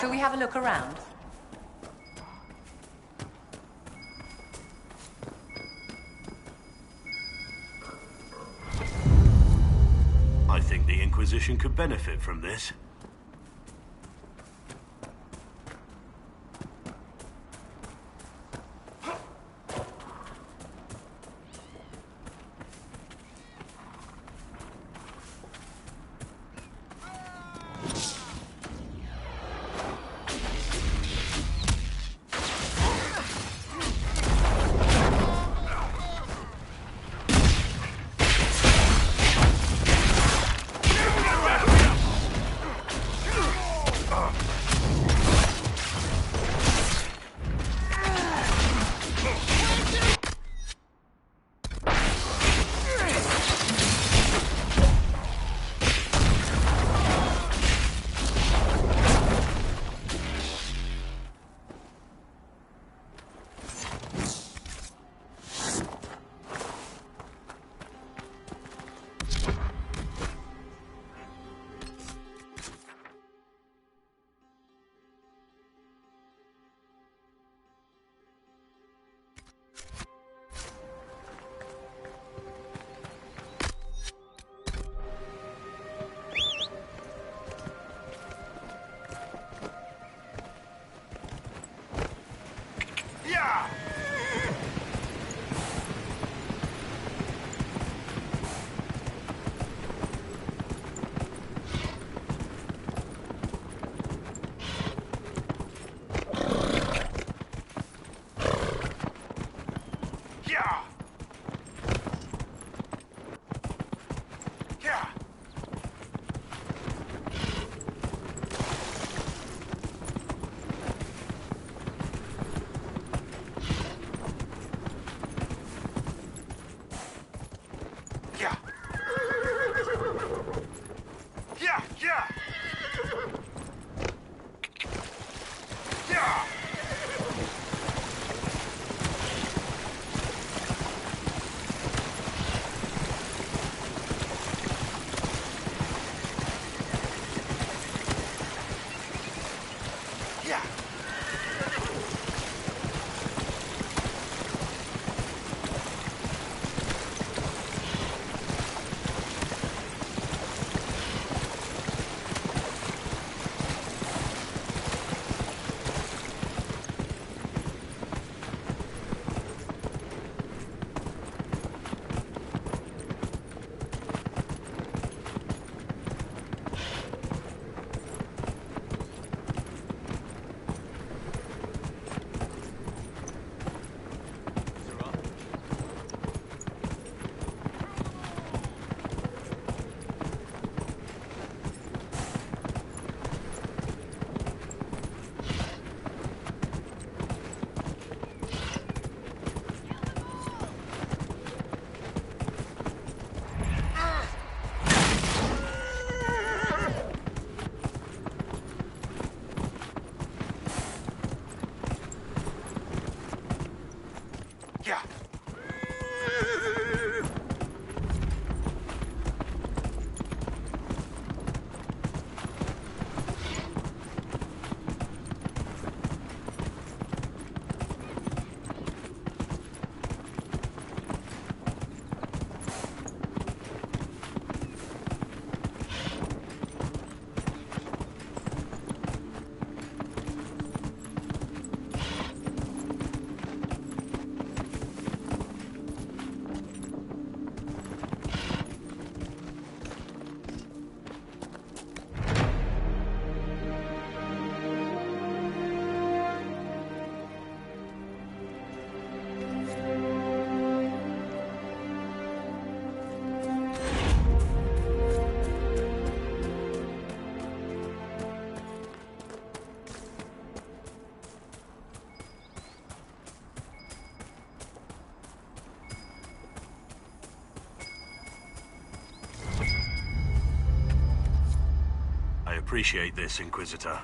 Shall we have a look around? I think the Inquisition could benefit from this. appreciate this, Inquisitor.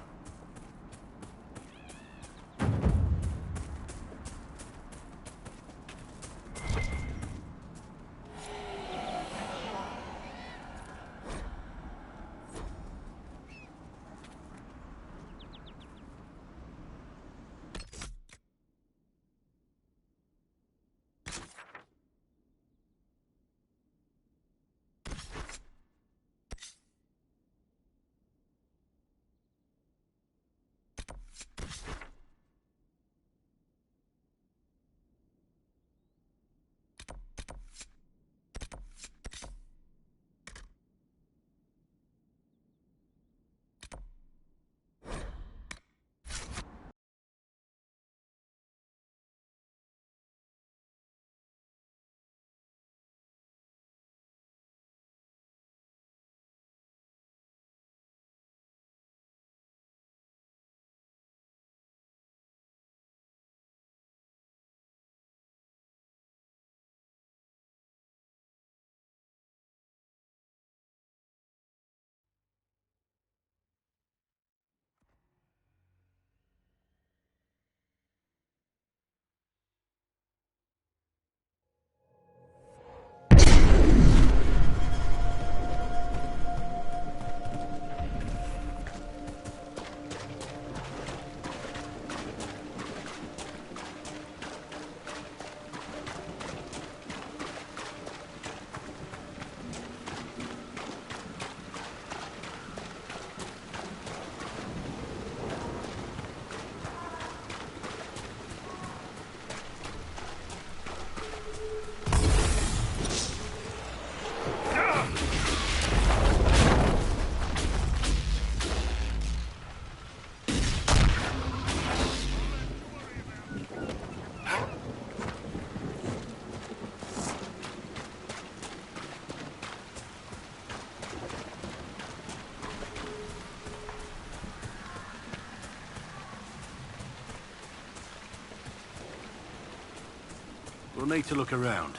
We'll need to look around.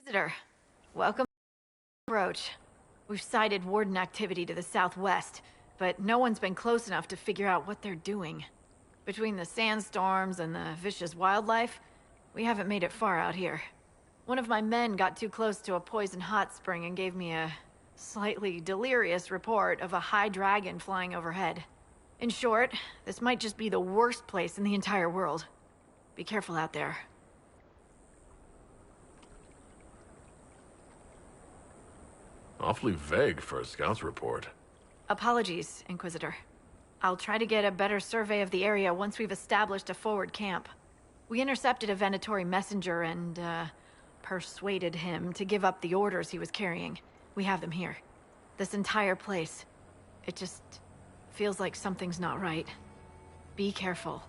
Visitor, welcome to Roach. We've sighted Warden activity to the southwest, but no one's been close enough to figure out what they're doing. Between the sandstorms and the vicious wildlife, we haven't made it far out here. One of my men got too close to a poison hot spring and gave me a slightly delirious report of a high dragon flying overhead. In short, this might just be the worst place in the entire world. Be careful out there. Awfully vague for a scout's report. Apologies, Inquisitor. I'll try to get a better survey of the area once we've established a forward camp. We intercepted a Venatori messenger and, persuaded him to give up the orders he was carrying. We have them here. This entire place. It just feels like something's not right. Be careful.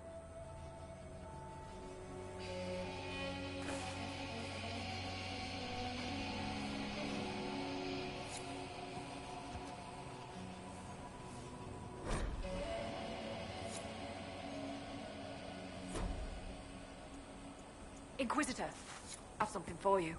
Inquisitor, I have something for you.